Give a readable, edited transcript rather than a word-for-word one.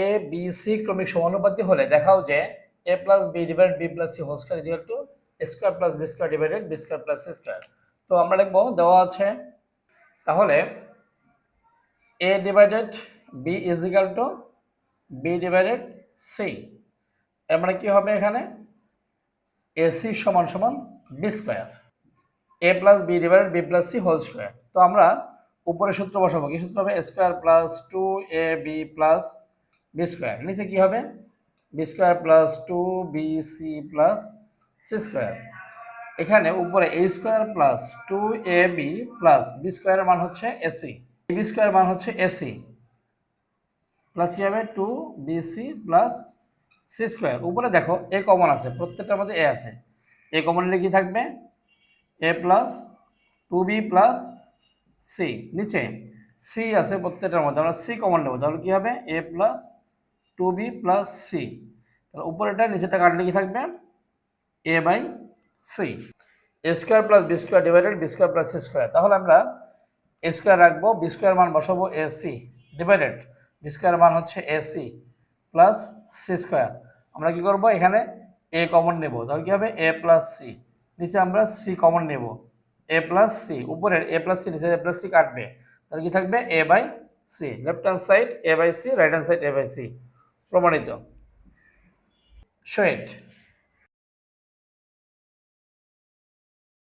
A B C ক্রমিক সমানুপাতি হলে দেখাও যে a plus b divided b plus c whole square is equal to a square plus B square divided b square plus C square. তো আমরা লিখবো দেওয়া আছে, তাহলে a divided b is equal to b divided c. এর মানে কি হবে এখানে এসি সমান সমান b square, a plus b divided b plus c whole square. তো আমরা উপরে সূত্র বসাবো, কি সূত্র হবে square plus two A B plus B square, নিচে কি হবে B square plus two B C plus C square. এখানে উপরে A square plus two A B plus বি স্কয়ারের মান হচ্ছে এসি, বি স্কয়ার মান হচ্ছে এসি প্লাস কি হবে two B C plus C square. উপরে দেখো এ কমন আছে, প্রত্যেকটার মধ্যে এ আছে, এ কমন নিলে কি থাকবে a plus two b plus c, নিচে সি আছে প্রত্যেকটার মধ্যে, আমরা সি কমন নেব, তাহলে কি হবে a plus two b plus c. তাহলে উপরেটা নিচেটা কাটলে কি থাকবে a by c, a square plus b square divided b square plus c square. তাহলে আমরা এ স্কোয়ার রাখবো, বি স্কোয়ার মান বসাবো a c divided b square মান হচ্ছে a c plus c square. আমরা কি করব এখানে এ কমন নেব, তাহলে কি হবে এ প্লাস সি, নিচে আমরা সি কমন নেব এ প্লাস সি, উপরের এ প্লাস সি নিচে এ প্লাস সি কাটবে, তাহলে কি থাকবে a by c, left hand side a by c, right hand side a by c, প্রমাণিত। শো ইট।